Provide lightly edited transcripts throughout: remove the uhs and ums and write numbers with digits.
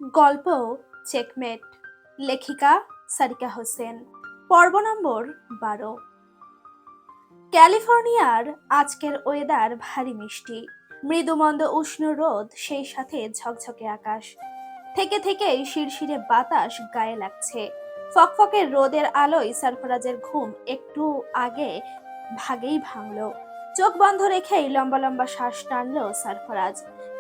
গল্প চেকমেট। লেখিকা সারিকা হোসেন। পর্ব নম্বর 12। ক্যালিফোর্নিয়ার আজকের ওয়েদার ভারী মিষ্টি। মৃদুমন্দ উষ্ণ রোদ, সেই সাথে ঝকঝকে আকাশ। থেকে থেকেই শিরশিরে বাতাস গায়ে লাগছে। ফকফকে রোদের আলোয় সরফরাজের ঘুম একটু আগে ভাগেই ভাঙলো। চোখ বন্ধ রেখেই লম্বা লম্বা শ্বাস টানলো সরফরাজ।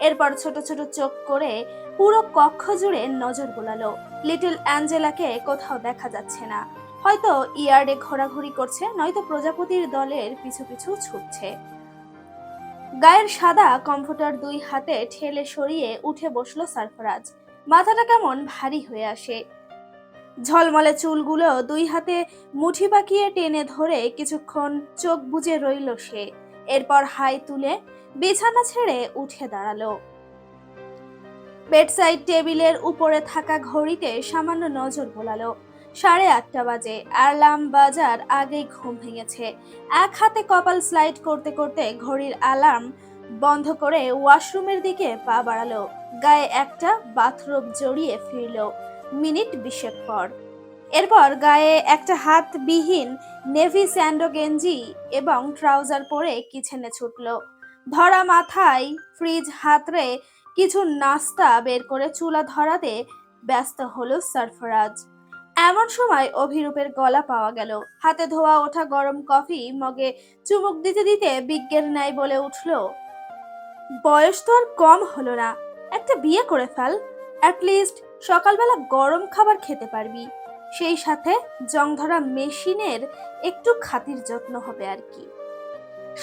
এরপর ছোট ছোট চোখ করে পুরো কক্ষ জুড়ে নজর বোলালো। লিটল অ্যাঞ্জেলাকে কোথাও দেখা যাচ্ছে না। হয়তো ইয়ার্ডে ঘোরাঘুরি করছে, নয়তো প্রজাপতির দলের পিছু পিছু ছুটছে। গায়ের সাদা কমফোর্টার দুই হাতে ঠেলে সরিয়ে উঠে বসলো সরফরাজ। মাথাটা কেমন ভারী হয়ে আসে। ঝলমলে চুলগুলো দুই হাতে মুঠি পাকিয়ে টেনে ধরে কিছুক্ষণ চোখ বুজে রইল সে। এরপর হাই তুলে বিছানা ছেড়ে উঠে দাঁড়ালো। বেডসাইড টেবিলের উপরে থাকা ঘড়িতে সামান্য নজর বোলালো। 8:30 বাজে। অ্যালার্ম বাজার আগেই ঘুম ভেঙেছে। এক হাতে কপাল স্লাইড করতে করতে ঘড়ির অ্যালার্ম বন্ধ করে ওয়াশরুমের দিকে পা বাড়ালো। গায়ে একটা বাথরোব জড়িয়ে ফিরল মিনিট 20 পর। এরপর গায়ে একটা হাতবিহীন নেভি স্যান্ডো গেঞ্জি এবং ট্রাউজার পরে কিচেনে ছুটল। ধরা মাথায় ফ্রিজ হাতড়ে কিছু নাস্তা বের করে চুলা ধরাতে ব্যস্ত হলো সরফরাজ। এমন সময় অভিরূপের গলা পাওয়া গেল। হাতে ধোয়া ওঠা গরম কফি মগে চুমুক দিতে দিতে বিজ্ঞের ন্যায় বলে উঠল, বয়স তো আর কম হলো না, একটা বিয়ে করে ফেল। অ্যাটলিস্ট সকালবেলা গরম খাবার খেতে পারবি, সেই সাথে জংধরা মেশিনের একটু খাতির যত্ন হবে আর কি।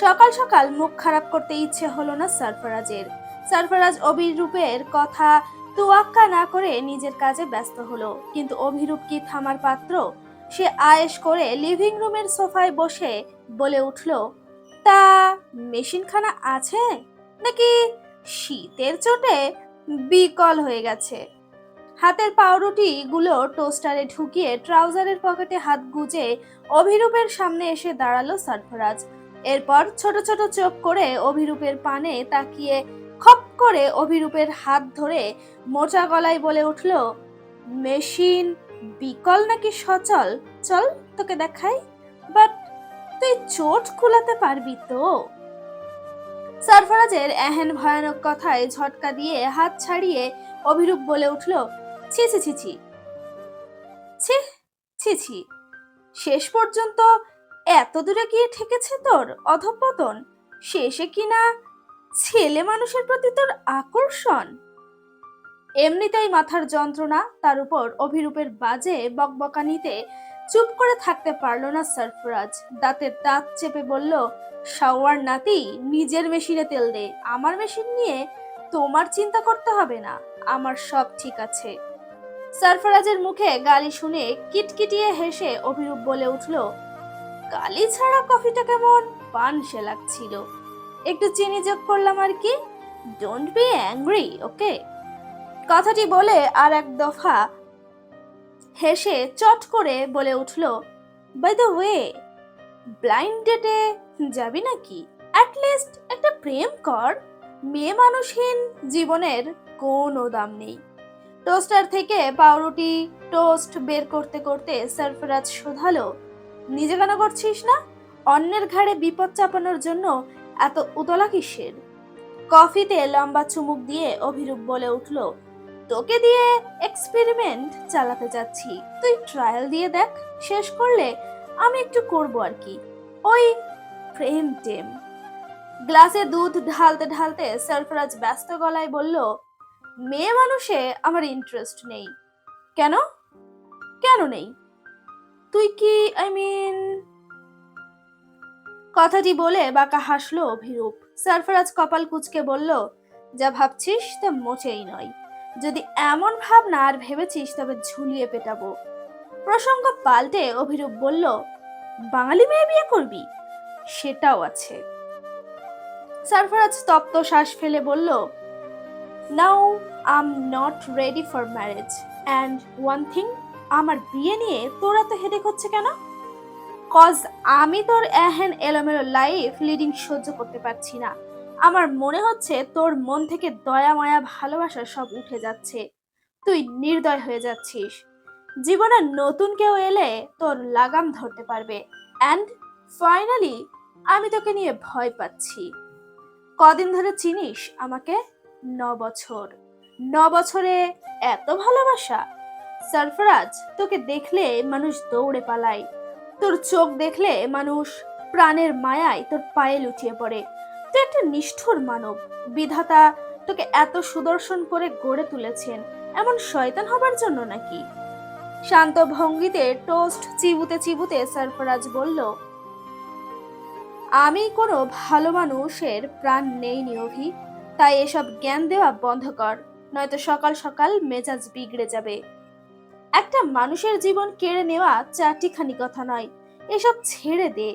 সকাল সকাল মুখ খারাপ করতে ইচ্ছে হলো না সরফরাজের। সরফরাজ অভিরূপের কথা তোয়াক্কা না করে নিজের কাজে ব্যস্ত হলো। কিন্তু অভিরূপ কি থামার পাত্র? সে আয়েশ করে লিভিং রুমের সোফায় বসে বলে উঠল, তা মেশিনখানা আছে নাকি শীতের চোটে বিকল হয়ে গেছে? হাতের পাউরুটি গুলো টোস্টারে ঢুকিয়ে ট্রাউজারের পকেটে হাত গুজে অভিরূপের সামনে এসে দাঁড়ালো সরফরাজ। এরপর ছোট ছোট চোখ করে অভিরূপের পানে তাকিয়ে খপ করে অভিরূপের হাত ধরে মোটা গলায় বলে উঠল, মেশিন বিকল নাকি সচল? চল তোকে দেখাই। বাট তুই চোট কুলাতে পারবি তো? সরফরাজের এহেন ভয়ানক কথায় ঝটকা দিয়ে হাত ছাড়িয়ে অভিরূপ বলে উঠল, ছি ছি ছি ছি ছি ছি ছি, শেষ পর্যন্ত এত দূরে গিয়ে ঠেকেছে তোর অধঃপতন। শেষে কিনা ছেলে মানুষের প্রতি তোর আকর্ষণ। এমনিতেই মাথার যন্ত্রণা, তার উপর অভিরূপের বাজে বকবকানিতে চুপ করে থাকতে পারলো না সরফরাজ। দাঁতে দাঁত চেপে বলল, শাওয়ার নাতি, নিজের মেশিনে তেল দে, আমার মেশিন নিয়ে তোমার চিন্তা করতে হবে না, আমার সব ঠিক আছে। সরফরাজের মুখে গালি শুনে কিটকিটিয়ে হেসে অভিরূপ বলে উঠল, গালি ছাড়া কফিটা কেমন পানসে লাগছিল, একটু চিনি যোগ করলাম আর কি। ডোন্ট বি অ্যাংরি, ওকে? কথাটি বলে আর এক দফা হেসে চট করে বলে উঠল, বাই দ্য ওয়ে, ব্লাইন্ড ডেটে যাবি নাকি? অ্যাটলিস্ট একটা প্রেম কর, মেয়ে মানুষহীন জীবনের কোনো দাম নেই। টোস্টার থেকে পাউরুটি টোস্ট বের করতে করতে সরফরাজ শোধালো, নিজে কেন করছিস না? অন্যের ঘাড়ে বিপদ চাপানোর জন্য এত উতলা কিসের? কফিতে লম্বা চুমুক দিয়ে অভিরূপ বলে উঠল, তোকে দিয়ে এক্সপেরিমেন্ট চালাতে যাচ্ছি, তুই ট্রায়াল দিয়ে দেখ, শেষ করলে আমি একটু করবো আর কি, ওই প্রেম টেম। গ্লাসে দুধ ঢালতে ঢালতে সরফরাজ ব্যস্ত গলায় বলল, মেয়ে মানুষে আমার ইন্টারেস্ট নেই। কেন? কেন নেই? তুই কি, আই মিন। কথাটি বলে বাঁকা হাসলো অভিরূপ। সরফরাজ কপাল কুঁচকে বলল, যা ভাবছিস তা মোটেই নয়। যদি এমন ভাবনা আর ভেবেছিস তবে ঝুলিয়ে পেটাবো। প্রসঙ্গ পাল্টে অভিরূপ বলল, বাঙালি মেয়ে বিয়ে করবি? সেটাও আছে। সরফরাজ তপ্ত শ্বাস ফেলে বলল, now I am not ready for marriage. And one thing, আমার বিয়ে নিয়ে তোরা তো হেডেক হচ্ছে কেন? কজ আমি তোর এহেন এলোমেলো লাইফ লিডিং সহ্য করতে পারছি না। আমার মনে হচ্ছে তোর মন থেকে দয়া মায়া ভালোবাসা সব উঠে যাচ্ছে। তুই নির্দয় হয়ে যাচ্ছিস। জীবনে নতুন কেউ এলে তোর লাগাম ধরতে পারবে। অ্যান্ড ফাইনালি আমি তোকে নিয়ে ভয় পাচ্ছি। কদিন ধরে চিনিস আমাকে? 9 বছর। 9 বছরে এত ভালোবাসা? সরফরাজ, তোকে দেখলে মানুষ দৌড়ে পালায়। তোর চোখ দেখলে মানুষ প্রাণের মায়ায় তোর পায়ে লুটিয়ে পড়ে। তুই একটা নিষ্ঠুর মানব। বিধাতা তোকে এত সুদর্শন করে গড়ে তুলেছেন এমন শয়তান হবার জন্য নাকি? শান্ত ভঙ্গিতে টোস্ট চিবুতে চিবুতে সরফরাজ বলল, আমি কোনো ভালো মানুষের প্রাণ নেইনি অভি। তাই এসব জ্ঞান দেওয়া বন্ধ কর, নয়তো সকাল সকাল মেজাজ বিগড়ে যাবে। একটা মানুষের জীবন কেড়ে নেওয়া চারটিখানি কথা নয়। এসব ছেড়ে দে।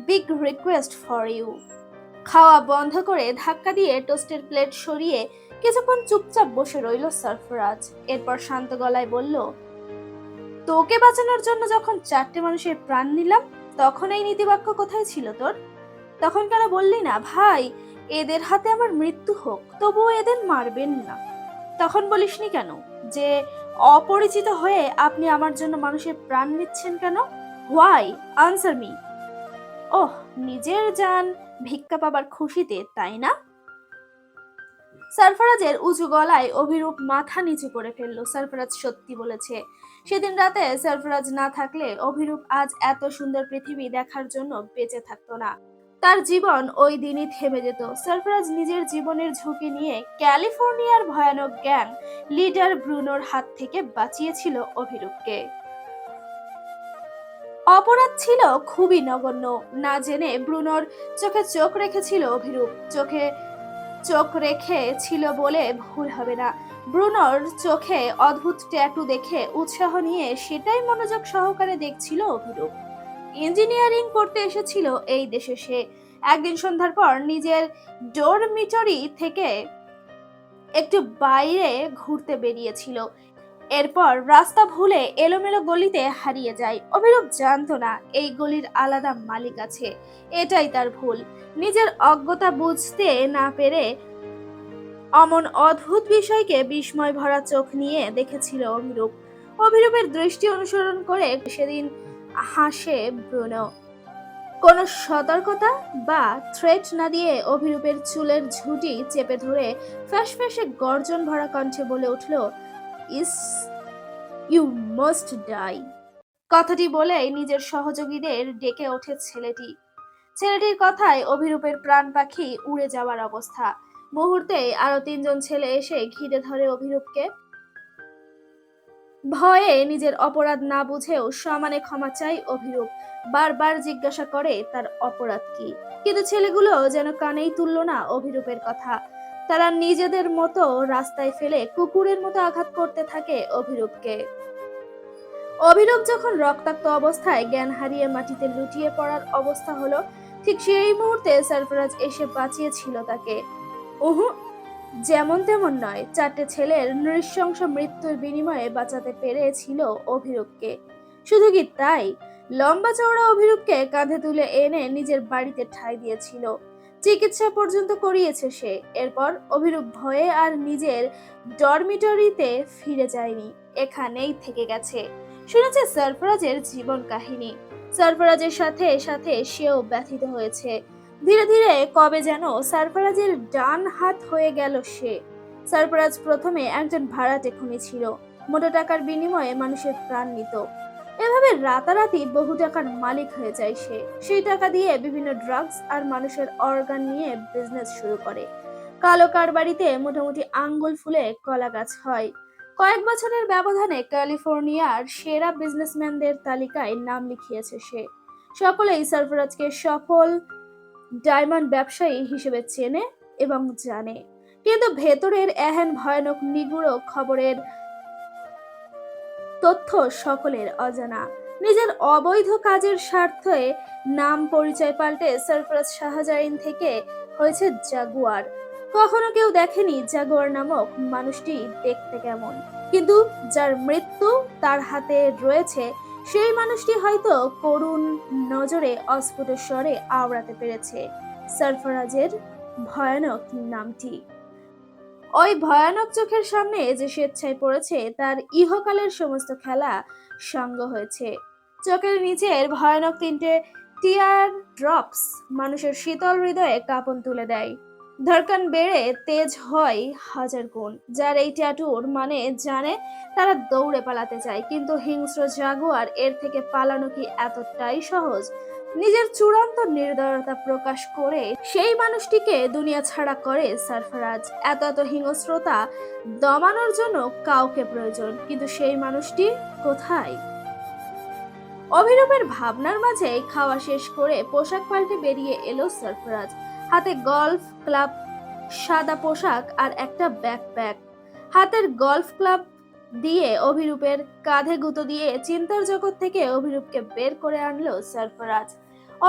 Big request for you. খাওয়া বন্ধ করে ধাক্কা দিয়ে টোস্টের প্লেট সরিয়ে কিছুক্ষণ চুপচাপ বসে রইল সরফরাজ। এরপর শান্ত গলায় বলল, তোকে বাঁচানোর জন্য যখন 4টে মানুষের প্রাণ নিলাম, তখন এই নীতিবাক্য কোথায় ছিল তোর? তখন কেন বললি না, ভাই এদের হাতে আমার মৃত্যু হোক, তবুও এদের মারবেন না? তখন বলিসনি কেন যে অপরিচিত হয়ে আপনি আমার জন্য মানুষের প্রাণ নিচ্ছেন কেন? হোয়াই? Answer me. ওহ, নিজের জান ভিক্ষা পাবার খুশিতে, তাই না? সরফরাজের উঁচু গলায় অভিরূপ মাথা নিচু করে ফেলল। সরফরাজ সত্যি বলেছে। সেদিন রাতে সরফরাজ না থাকলে অভিরূপ আজ এত সুন্দর পৃথিবী দেখার জন্য বেঁচে থাকতো না। তার জীবন ওই দিনই থেমে যেত। সরফরাজ নিজের জীবনের ঝুঁকি নিয়ে ক্যালিফোর্নিয়ার ভয়ানক গ্যাং লিডার ব্রুনোর হাত থেকে বাঁচিয়েছিল অভিরূপকে। অপরাধ ছিল খুবই নগণ্য। না জেনে ব্রুনোর চোখে চোখ রেখেছিল অভিরূপ। চোখে চোখ রেখেছিল বলে ভুল হবে না। ব্রুনোর চোখে অদ্ভুত ট্যাটু দেখে উৎসাহ নিয়ে সেটাই মনোযোগ সহকারে দেখছিল অভিরূপ। ইঞ্জিনিয়ারিং পড়তে এসেছিল এই দেশে সে। একদিন সন্ধ্যার পর নিজের ডরমিটরি থেকে একটু বাইরে ঘুরতে বেরিয়েছিল। এরপর রাস্তা ভুলে এলোমেলো গলিতে হারিয়ে যায়। অভিরূপ জানতো না এই গলির আলাদা মালিক আছে। এটাই তার ভুল। নিজের অজ্ঞতা বুঝতে না পেরে অমন অদ্ভুত বিষয়কে বিস্ময় ভরা চোখ নিয়ে দেখেছিল অভিরূপ। অভিরূপের দৃষ্টি অনুসরণ করে সেদিন হাসে ব্রুনো। কোনো সতর্কতা বা থ্রেট না দিয়ে অভিরূপের চুলের ঝুঁটি চেপে ধরে ফ্যাসফ্যাসে গর্জন ভরা কণ্ঠে বলে উঠল, ইস, ইউ মাস্ট ডাই। কথাটি বলে নিজের সহযোগীদের ডেকে ওঠে ছেলেটি। ছেলেটির কথায় অভিরূপের প্রাণ পাখি উড়ে যাওয়ার অবস্থা। মুহূর্তে আরো 3জন ছেলে এসে ঘিরে ধরে অভিরূপকে। ভয়ে নিজের অপরাধ না বুঝেও সমানে ক্ষমা চাই অভিরূপ। বারবার জিজ্ঞাসা করে তার অপরাধ কি, কিন্তু ছেলেগুলো যেন কানেই তুলল না অভিরূপের কথা। তারা নিজেদের মতো রাস্তায় ফেলে কুকুরের মতো আঘাত করতে থাকে অভিরূপকে। অভিরূপ যখন রক্তাক্ত অবস্থায় জ্ঞান হারিয়ে মাটিতে লুটিয়ে পড়ার অবস্থা হলো, ঠিক সেই মুহূর্তে সরফরাজ এসে বাঁচিয়েছিল তাকে। উহু, যেমন তেমন নয়, 4টে ছেলের নৃশংস মৃত্যুর বিনিময়ে বাঁচাতে পেরেছিল অভিরূপকে। শুধু কি তাই, লম্বা চওড়া অভিরূপকে কাঁধে তুলে এনে নিজের বাড়িতে ঠাঁই দিয়েছিল। চিকিৎসা পর্যন্ত করিয়েছে সে। এরপর অভিরূপ ভয়ে আর নিজের ডরমিটরিতে ফিরে যায়নি, এখানেই থেকে গেছে। শুনেছে সরফরাজের জীবন কাহিনী। সরফরাজের সাথে সাথে সেও ব্যথিত হয়েছে। ধীরে ধীরে কবে যেন সরফরাজের ডান হাত হয়ে গেল সে। সরফরাজ প্রথমে একজন ভাড়াটে খুনি ছিল। মোটা টাকার বিনিময়ে মানুষের প্রাণ নিত। এভাবে রাতারাতি বহু টাকার মালিক হয়ে যায় সে। সেই টাকা দিয়ে বিভিন্ন ড্রাগস আর মানুষের অর্গান নিয়ে বিজনেস শুরু করে। কালো কারবারিতে মোটামুটি আঙ্গুল ফুলে কলা গাছ হয়। কয়েক বছরের ব্যবধানে ক্যালিফোর্নিয়ার সেরা বিজনেসম্যানদের তালিকায় নাম লিখিয়েছে সে। সকলেই সরফরাজকে সফল ডায়মন্ড ব্যবসায়ী হিসেবে চেনে এবং জানে, কিন্তু ভেতরের এহেন ভয়ানক নিগূঢ় খবরের তথ্য সকলের অজানা। নিজের অবৈধ কাজের স্বার্থে নাম পরিচয় পাল্টে সরফরাজ শাহজাইন থেকে হয়েছে জাগুয়ার। কখনো কেউ দেখেনি জাগুয়ার নামক মানুষটি দেখতে কেমন, কিন্তু যার মৃত্যু তার হাতে রয়েছে সেই মানুষটি হয়তো করুণ নজরে অস্ফুট স্বরে আওড়াতে পেরেছে সরফরাজের ভয়ানক নামটি। ওই ভয়ানক চোখের সামনে যে স্বেচ্ছায় পড়েছে তার ইহকালের সমস্ত খেলা সঙ্গ হয়েছে। চোখের নিচের ভয়ানক তিনটে টিয়ার ড্রপস মানুষের শীতল হৃদয়ে কাঁপন তুলে দেয়। ধড়কন বেড়ে তেজ হয় হাজার গুণ। যার এই ট্যাটুর মানে জানে, তারা দৌড়ে পালাতে চায়, কিন্তু হিংস্র জাগুয়ার এর থেকে পালানো কি এতটাই সহজ? নিজের চূড়ান্ত নির্দয়তা প্রকাশ করে সেই মানুষটিকে দুনিয়া ছাড়া করে সারফারাজ। এত এত হিংস্রতা দমানোর জন্য কাউকে প্রয়োজন, কিন্তু সেই মানুষটি কোথায়? অভিরূপের ভাবনার মাঝে খাওয়া শেষ করে পোশাক পাল্টে বেরিয়ে এলো সারফারাজ। হাতে গলফ ক্লাব, সাদা পোশাক আর একটা ব্যাকপ্যাক। হাতের গলফ ক্লাব দিয়ে অভিরূপের কাঁধে গুঁতো দিয়ে চিন্তার জগৎ থেকে অভিরূপকে বের করে আনলো সারফারাজ।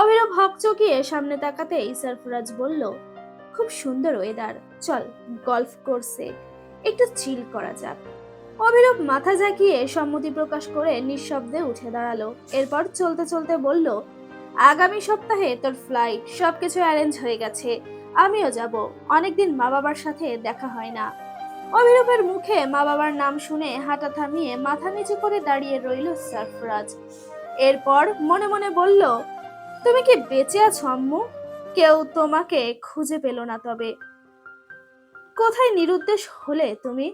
অভিরূপ হকচকিয়ে সামনে তাকাতেই সারফারাজ বলল, খুব সুন্দর ওয়েদার, চল গলফ কোর্সে একটু চিল করা যাক। অভিরূপ মাথা ঝাঁকিয়ে সম্মতি প্রকাশ করে নিঃশব্দে উঠে দাঁড়ালো। এরপর চলতে চলতে বলল, আগামী সপ্তাহে তোর ফ্লাইট, সবকিছু অ্যারেঞ্জ হয়ে গেছে, আমিও যাব। অনেকদিন মা বাবার সাথে দেখা হয় না। অভিরূপের মুখে মা বাবার নাম শুনে হাঁটা থামিয়ে মাথা নিচু করে দাঁড়িয়ে রইল সারফরাজ। এরপর মনে মনে বলল, তুমি কি বেঁচে আছো আম্মু? কেউ তোমাকে খুঁজে পেল না, তবে কোথায় নিরুদ্দেশ হলে তুমি?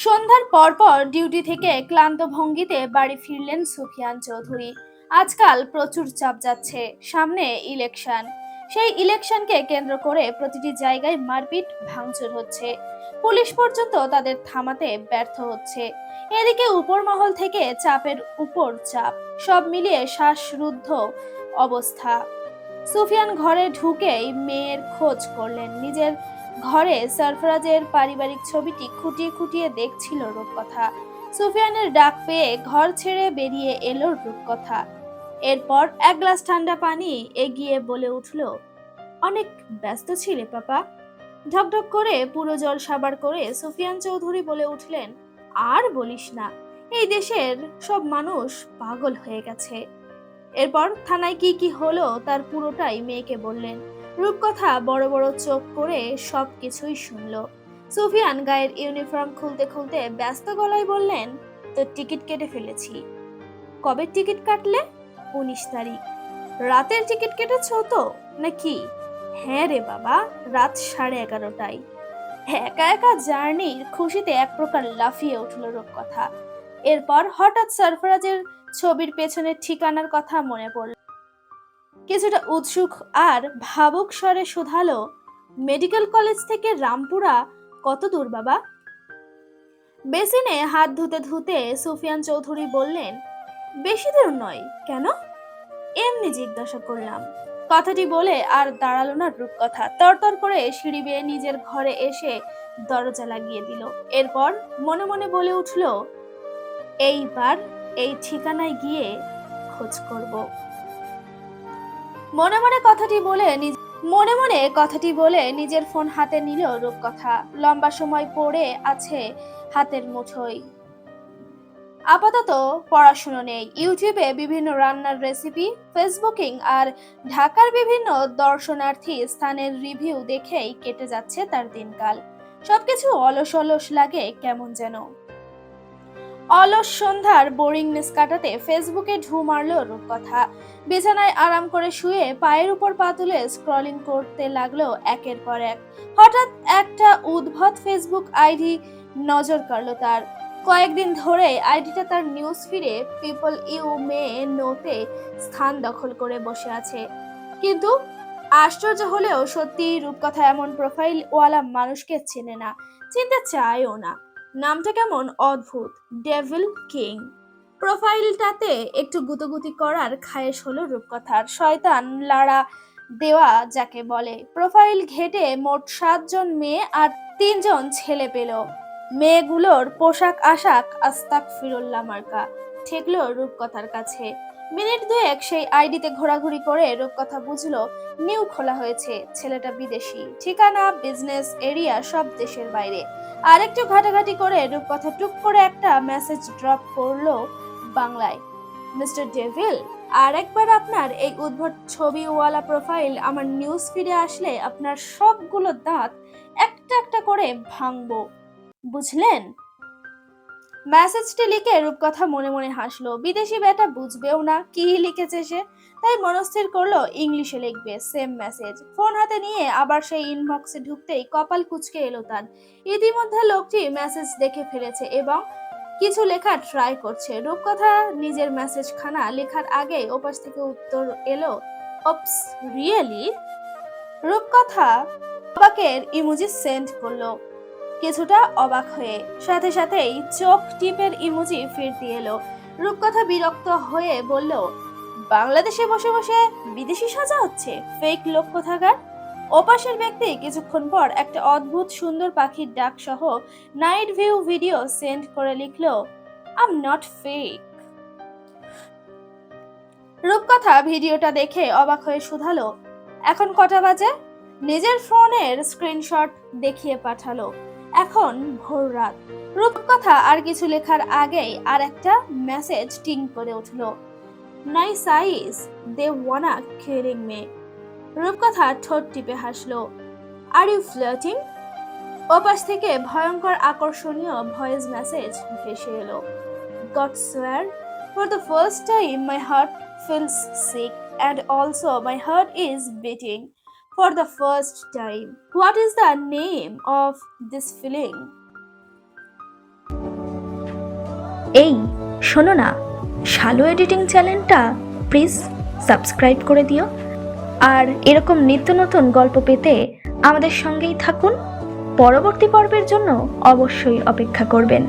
সন্ধ্যার পরপর ডিউটি থেকে ক্লান্ত ভঙ্গিতে বাড়ি ফিরলেন সুফিয়ান চৌধুরী। আজকাল প্রচুর চাপ যাচ্ছে, সামনে ইলেকশন। সেই ইলেকশনকে কেন্দ্র করে প্রতিটি জায়গায় মারপিট ভাঙচুর হচ্ছে। পুলিশ পর্যন্ত তাদের থামাতে ব্যর্থ হচ্ছে। এদিকে উপর মহল থেকে চাপের উপর চাপ, সব মিলিয়ে শ্বাসরুদ্ধ অবস্থা। সুফিয়ান ঘরে ঢুকেই মেয়ের খোঁজ করলেন। নিজের ঘরে সারফরাজের পারিবারিক ছবিটি খুঁটিয়ে খুঁটিয়ে দেখছিল রূপকথা। সুফিয়ানের ডাক পেয়ে ঘর ছেড়ে বেরিয়ে এলো রূপকথা। এরপর এক গ্লাস ঠান্ডা পানি এগিয়ে বলে উঠল, অনেক ব্যস্ত ছিলে পাপা? ঢকঢক করে পুরো জল সাবার করে সুফিয়ান চৌধুরী বলে উঠলেন, আর বলিস না, এই দেশের সব মানুষ পাগল হয়ে গেছে। এরপর থানায় কি কি হলো তার পুরোটাই মেয়েকে বললেন। রূপকথা বড় বড় চোখ করে সবকিছুই শুনলো। সুফিয়ান গায়ের ইউনিফর্ম খুলতে খুলতে ব্যস্ত গলায় বললেন, তো টিকিট কেটে ফেলেছি। কবে টিকিট কাটলে? 19 তারিখ। রাতের টিকিট কেটেছো তো নাকি? হ্যাঁ রে বাবা, রাত 11:30টায়। একা একা জার্নির খুশিতে এক প্রকার লাফিয়ে উঠল রূপকথা। এরপর হঠাৎ সারফরাজের ছবির পেছনের ঠিকানার কথা মনে পড়ল। কিছুটা উৎসুক আর ভাবুক স্বরে শুধালো, মেডিকেল কলেজ থেকে রামপুরা কত দূর বাবা? বেসিনে হাত ধুতে ধুতে সুফিয়ান চৌধুরী বললেন, বেশি দূর নয়। কেন? এমনি জিজ্ঞাসা করলাম। কথাটি বলে আর দাঁড়ালো না রূপকথা। তরতর করে সিঁড়ি বেয়ে নিজের ঘরে এসে দরজা লাগিয়ে দিল। এরপর মনে মনে বলে উঠল, এইবার এই ঠিকানায় গিয়ে খোঁজ করব। মনে মনে কথাটি বলে নিজের ফোন হাতে নিল রূপকথা। লম্বা সময় পড়ে আছে হাতের মুঠোয়। আপাতত পড়াশুনো নেই, ইউটিউবে বিভিন্ন রান্নার রেসিপি, ফেসবুকিং আর ঢাকার বিভিন্ন দর্শনার্থী স্থানের রিভিউ দেখেই কেটে যাচ্ছে তার দিনকাল। সবকিছু অলস অলস লাগে কেমন যেন। অলস সন্ধ্যার বোরিংনেস কাটাতে ফেসবুকে ঢু মারল রূপকথা। বিছানায় আরাম করে শুয়ে পায়ের উপর পা তুলে স্ক্রলিং করতে লাগলো একের পর এক। হঠাৎ একটা উদ্ভট ফেসবুক আইডি নজর কাড়ল তার। কয়েকদিন ধরে আইডিটা তার নিউজ ফিডে পিপল ইউ মে নোতে স্থান দখল করে বসে আছে। কিন্তু আশ্চর্য হলেও সত্যি রূপকথা এমন প্রোফাইল ওয়ালা মানুষকে চেনে না, চিনতে চায়ও না। নামটা কেমন অদ্ভুত, ডেভিল কিং। প্রোফাইলটাতে একটু গুতোগুতি করার খায়েশ হলো রূপকথার। শয়তান লাড়া দেওয়া যাকে বলে। প্রোফাইল ঘেটে মোট 7 জন মেয়ে আর 3 জন ছেলে পেল। মেয়েগুলোর পোশাক আশাক আস্তাগফিরুল্লাহ মার্কা ঠেকলো রূপকথার কাছে। মিনিট দুয়েক সেই আইডিতে ঘোরাঘুরি করে রূপকথা বুঝলো নিউ খোলা হয়েছে। ছেলেটা বিদেশি, ঠিকানা বিজনেস এরিয়া সব দেশের বাইরে। আরেকটু ঘাটাঘাটি করে রূপকথা টুক করে একটা মেসেজ ড্রপ করলো বাংলায়, মিস্টার ডেভিল, আর একবার আপনার এই উদ্ভট ছবিওয়ালা প্রোফাইল আমার নিউজ ফিডে আসলে আপনার সবগুলো দাঁত একটা একটা করে ভাঙবো, বুঝলেন? মেসেজটি লিখে রূপকথা মনে মনে হাসলো। বিদেশি বেটা বুঝবেও না কি লিখেছে সে, তাই মনস্থির করলো ইংলিশে লিখবে সেম মেসেজ। ফোন হাতে নিয়ে আবার সেই ইনবক্সে ঢুকতেই কপাল কুঁচকে এলো তার। ইতিমধ্যে লোকটি মেসেজ দেখে ফেলেছে এবং কিছু লেখা ট্রাই করছে। রূপকথা নিজের মেসেজ খানা লেখার আগেই ওপাশ থেকে উত্তর এলো, অপস, রিয়েলি? রূপকথা অবাকের ইমোজি সেন্ড করলো, কিছুটা অবাক হয়ে। সাথে সাথেই চোখ টিপের ইমোজি ফিরতি এলো। রূপকথা বিরক্ত হয়ে বলল, বাংলাদেশে বসে বসে বিদেশি সাজা হচ্ছে, ফেক লোক কোথাকার। ওপাশের ব্যক্তি কিছুক্ষণ পর একটা অদ্ভুত সুন্দর পাখির ডাক সহ নাইট ভিউ ভিডিও সেন্ড করে লিখলো, আই এম নট ফেক। রূপকথা ভিডিওটা দেখে অবাক হয়ে শুধালো, এখন কটা বাজে? নিজের ফোনের স্ক্রিনশট দেখিয়ে পাঠালো, এখন ভোর রাত। রূপকথা আর কিছু লেখার আগেই আর একটা মেসেজ টিং করে উঠলো, নাইস আইস, দে ওয়ানা কিলিং মি। রূপকথা ঠোঁট টিপে হাসলো, আর ইউ ফ্লার্টিং? ওপাশ থেকে ভয়ঙ্কর আকর্ষণীয় ভয়েস মেসেজ ভেসে এলো, গড সোয়ার, for the first time my heart feels sick and also my heart is beating for the first time. What is the name of this feeling? এই শোনো না, শালো এডিটিং চ্যানেলটা প্লিজ সাবস্ক্রাইব করে দিও, আর এরকম নিত্য নতুন গল্প পেতে আমাদের সঙ্গেই থাকুন। পরবর্তী পর্বের জন্য অবশ্যই অপেক্ষা করবেন।